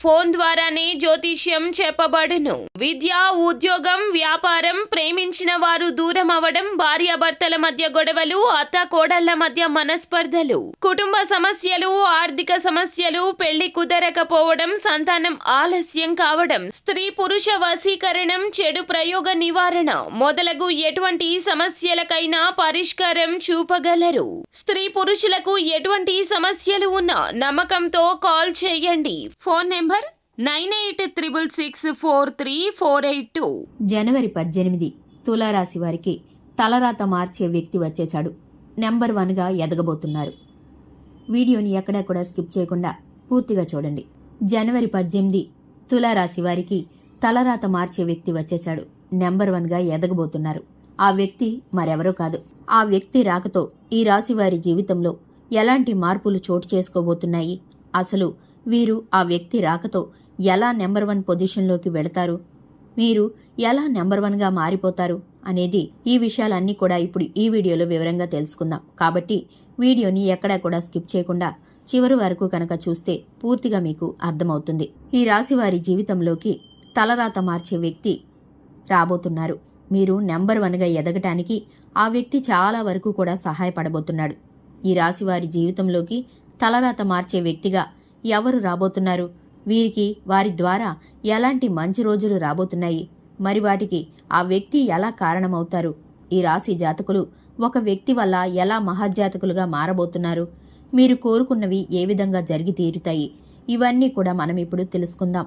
Phone ద్వారానే జ్యోతిష్యం చెప్పబడును. విద్య, ఉద్యోగం, వ్యాపారం, ప్రేమించిన వారు దూరం అవ్వడం, భార్యాభర్తల మధ్య గొడవలు, అత్త కోడళ్ల మధ్య మనస్పర్ధలు, కుటుంబ సమస్యలు, ఆర్థిక సమస్యలు, పెళ్లి కుదరకపోవడం, సంతానం ఆలస్యం కావడం, స్త్రీ పురుష వశీకరణం, చెడు ప్రయోగ నివారణ మొదలగు ఎటువంటి సమస్యలకైనా పరిష్కారం చూపగలరు. స్త్రీ పురుషులకు ఎటువంటి సమస్యలు ఉన్నా నమ్మకంతో కాల్ చేయండి. Phone number 9866643482. జనవరి 18 తులారాశి వారికి తలరాత మార్చే వ్యక్తి వచ్చేశాడు. నెంబర్ 1గా ఎదగబోతున్నారు. వీడియోని ఎక్కడా కూడా స్కిప్ చేయకుండా పూర్తిగా చూడండి. జనవరి 18 తులారాశి వారికి తలరాత మార్చే వ్యక్తి వచ్చేశాడు. నెంబర్ 1గా ఎదగబోతున్నారు. ఆ వ్యక్తి మరెవరో కాదు. ఆ వ్యక్తి రాకతో ఈ రాశి వారి జీవితంలో ఎలాంటి మార్పులు చోటు చేసుకోబోతున్నాయి, అసలు వీరు ఆ వ్యక్తి రాకతో ఎలా నెంబర్ 1 పొజిషన్లోకి వెళతారు, మీరు ఎలా నెంబర్ 1గా మారిపోతారు అనేది ఈ విషయాలన్నీ కూడా ఇప్పుడు ఈ వీడియోలో వివరంగా తెలుసుకుందాం. కాబట్టి వీడియోని ఎక్కడా కూడా స్కిప్ చేయకుండా చివరి వరకు కనుక చూస్తే పూర్తిగా మీకు అర్థమవుతుంది. ఈ రాశి వారి జీవితంలోకి తలరాత మార్చే వ్యక్తి రాబోతున్నారు. మీరు నెంబర్ 1గా ఎదగటానికి ఆ వ్యక్తి చాలా వరకు కూడా సహాయపడబోతున్నాడు. ఈ రాశి వారి జీవితంలోకి తలరాత మార్చే వ్యక్తిగా ఎవరు రాబోతున్నారు, వీరికి వారి ద్వారా ఎలాంటి మంచి రోజులు రాబోతున్నాయి, మరి వాటికి ఆ వ్యక్తి ఎలా కారణమవుతారు, ఈ రాశి జాతకులు ఒక వ్యక్తి వల్ల ఎలా మహజ్జాతకులుగా మారబోతున్నారు, మీరు కోరుకున్నవి ఏ విధంగా జరిగి తీరుతాయి, ఇవన్నీ కూడా మనం ఇప్పుడు తెలుసుకుందాం.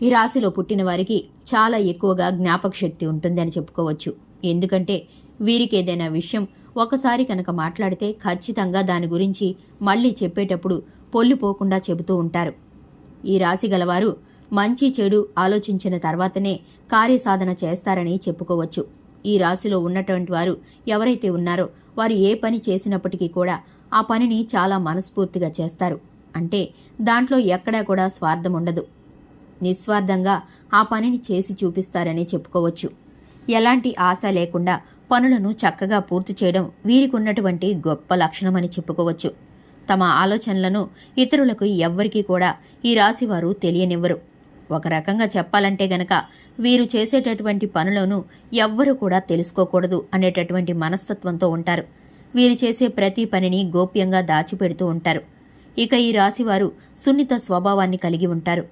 ఈ రాశిలో పుట్టిన వారికి చాలా ఎక్కువగా జ్ఞాపక శక్తి ఉంటుంది అని చెప్పుకోవచ్చు. ఎందుకంటే వీరికి ఏదైనా విషయం ఒకసారి కనుక మాట్లాడితే ఖచ్చితంగా దాని గురించి మళ్ళీ చెప్పేటప్పుడు పొల్లిపోకుండా చెబుతూ ఉంటారు. ఈ రాశి గలవారు మంచి చెడు ఆలోచించిన తర్వాతనే కార్యసాధన చేస్తారని చెప్పుకోవచ్చు. ఈ రాశిలో ఉన్నటువంటి వారు ఎవరైతే ఉన్నారో వారు ఏ పని చేసినప్పటికీ కూడా ఆ పనిని చాలా మనస్ఫూర్తిగా చేస్తారు. అంటే దాంట్లో ఎక్కడా కూడా స్వార్థం ఉండదు. నిస్వార్థంగా ఆ పనిని చేసి చూపిస్తారని చెప్పుకోవచ్చు. ఎలాంటి ఆశ లేకుండా పనులను చక్కగా పూర్తి చేయడం వీరికి ఉన్నటువంటి గొప్ప లక్షణమని చెప్పుకోవచ్చు. తమ ఆలోచనలను ఇతరులకు ఎవ్వరికీ కూడా ఈ రాశివారు తెలియనివ్వరు. ఒక రకంగా చెప్పాలంటే గనక వీరు చేసేటటువంటి పనులను ఎవ్వరూ కూడా తెలుసుకోకూడదు అనేటటువంటి మనస్తత్వంతో ఉంటారు. వీరు చేసే ప్రతి పనిని గోప్యంగా దాచిపెడుతూ ఉంటారు. ఇక ఈ రాశివారు సున్నిత స్వభావాన్ని కలిగి ఉంటారు.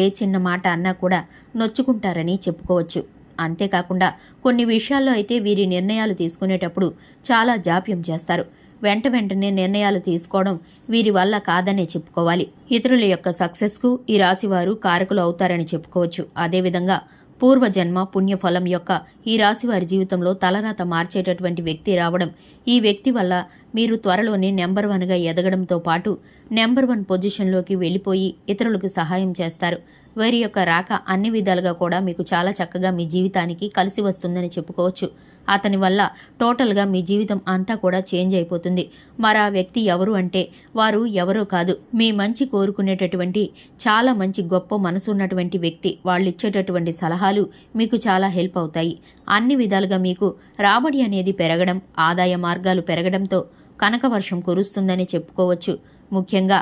ఏ చిన్న మాట అన్నా కూడా నొచ్చుకుంటారని చెప్పుకోవచ్చు. అంతేకాకుండా కొన్ని విషయాల్లో అయితే వీరి నిర్ణయాలు తీసుకునేటప్పుడు చాలా జాప్యం చేస్తారు. వెంటనే నిర్ణయాలు తీసుకోవడం వీరి వల్ల కాదనే చెప్పుకోవాలి. ఇతరుల యొక్క సక్సెస్కు ఈ రాశివారు కారకులు అవుతారని చెప్పుకోవచ్చు. అదేవిధంగా పూర్వజన్మ పుణ్యఫలం యొక్క ఈ రాశివారి జీవితంలో తలరాత మార్చేటటువంటి వ్యక్తి రావడం, ఈ వ్యక్తి వల్ల మీరు త్వరలోనే నెంబర్ 1గా ఎదగడంతో పాటు నెంబర్ 1 పొజిషన్లోకి వెళ్ళిపోయి ఇతరులకు సహాయం చేస్తారు. వీరి యొక్క రాక అన్ని విధాలుగా కూడా మీకు చాలా చక్కగా మీ జీవితానికి కలిసి వస్తుందని చెప్పుకోవచ్చు. అతని వల్ల టోటల్గా మీ జీవితం అంతా కూడా చేంజ్ అయిపోతుంది. మరి ఆ వ్యక్తి ఎవరు అంటే వారు ఎవరో కాదు, మీ మంచి కోరుకునేటటువంటి చాలా మంచి గొప్ప మనసు ఉన్నటువంటి వ్యక్తి. వాళ్ళు ఇచ్చేటటువంటి సలహాలు మీకు చాలా హెల్ప్ అవుతాయి. అన్ని విధాలుగా మీకు రాబడి అనేది పెరగడం, ఆదాయ మార్గాలు పెరగడంతో కనక వర్షం కురుస్తుందని చెప్పుకోవచ్చు. ముఖ్యంగా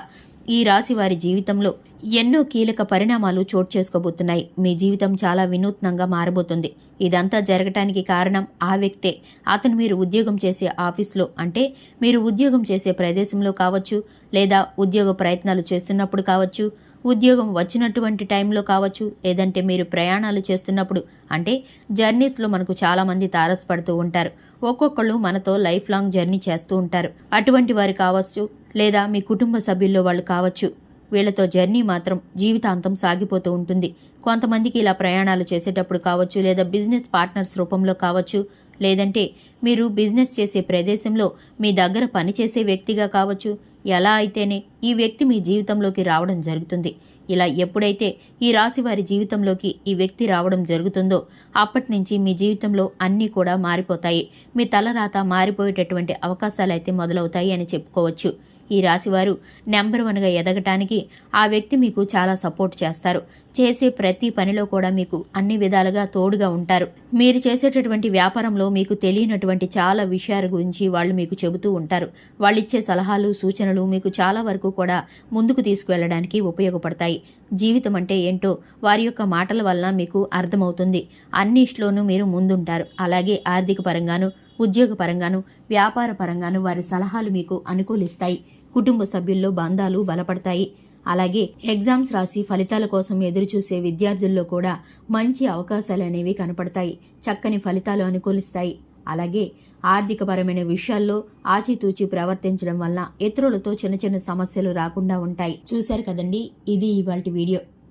ఈ రాశి వారి జీవితంలో ఎన్నో కీలక పరిణామాలు చోటు చేసుకోబోతున్నాయి. మీ జీవితం చాలా వినూత్నంగా మారబోతుంది. ఇదంతా జరగటానికి కారణం ఆ వ్యక్తే. అతను మీరు ఉద్యోగం చేసే ఆఫీస్లో, అంటే మీరు ఉద్యోగం చేసే ప్రదేశంలో కావచ్చు, లేదా ఉద్యోగ ప్రయత్నాలు చేస్తున్నప్పుడు కావచ్చు, ఉద్యోగం వచ్చినటువంటి టైంలో కావచ్చు, లేదంటే మీరు ప్రయాణాలు చేస్తున్నప్పుడు, అంటే జర్నీస్లో మనకు చాలామంది తారసపడుతూ ఉంటారు. ఒక్కొక్కళ్ళు మనతో లైఫ్ లాంగ్ జర్నీ చేస్తూ ఉంటారు. అటువంటి వారు కావచ్చు, లేదా మీ కుటుంబ సభ్యుల్లో వాళ్ళు కావచ్చు. వీళ్లతో జర్నీ మాత్రం జీవితాంతం సాగిపోతూ ఉంటుంది. కొంతమందికి ఇలా ప్రయాణాలు చేసేటప్పుడు కావచ్చు, లేదా బిజినెస్ పార్ట్నర్స్ రూపంలో కావచ్చు, లేదంటే మీరు బిజినెస్ చేసే ప్రదేశంలో మీ దగ్గర పనిచేసే వ్యక్తిగా కావచ్చు. ఎలా అయితేనే ఈ వ్యక్తి మీ జీవితంలోకి రావడం జరుగుతుంది. ఇలా ఎప్పుడైతే ఈ రాశి వారి జీవితంలోకి ఈ వ్యక్తి రావడం జరుగుతుందో అప్పటి నుంచి మీ జీవితంలో అన్నీ కూడా మారిపోతాయి. మీ తలరాత మారిపోయేటటువంటి అవకాశాలు అయితే మొదలవుతాయి అని చెప్పుకోవచ్చు. ఈ రాశివారు నెంబర్ 1గా ఎదగటానికి ఆ వ్యక్తి మీకు చాలా సపోర్ట్ చేస్తారు. చేసే ప్రతి పనిలో కూడా మీకు అన్ని విధాలుగా తోడుగా ఉంటారు. మీరు చేసేటటువంటి వ్యాపారంలో మీకు తెలియనటువంటి చాలా విషయాల గురించి వాళ్ళు మీకు చెబుతూ ఉంటారు. వాళ్ళిచ్చే సలహాలు సూచనలు మీకు చాలా వరకు కూడా ముందుకు తీసుకువెళ్ళడానికి ఉపయోగపడతాయి. జీవితం అంటే ఏంటో వారి యొక్క మాటల వల్ల మీకు అర్థమవుతుంది. అన్నిట్లోనూ మీరు ముందుంటారు. అలాగే ఆర్థిక పరంగాను, ఉద్యోగ పరంగాను, వ్యాపార పరంగాను వారి సలహాలు మీకు అనుకూలిస్తాయి. కుటుంబ సభ్యుల్లో బంధాలు బలపడతాయి. అలాగే ఎగ్జామ్స్ రాసి ఫలితాల కోసం ఎదురుచూసే విద్యార్థుల్లో కూడా మంచి అవకాశాలు అనేవి కనపడతాయి. చక్కని ఫలితాలు అనుకూలిస్తాయి. అలాగే ఆర్థికపరమైన విషయాల్లో ఆచితూచి ప్రవర్తించడం వల్ల ఇతరులతో చిన్న చిన్న సమస్యలు రాకుండా ఉంటాయి. చూశారు కదండి, ఇది ఇవాల్టి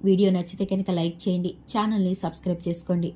వీడియో నచ్చితే కనుక లైక్ చేయండి, ఛానల్ని సబ్స్క్రైబ్ చేసుకోండి.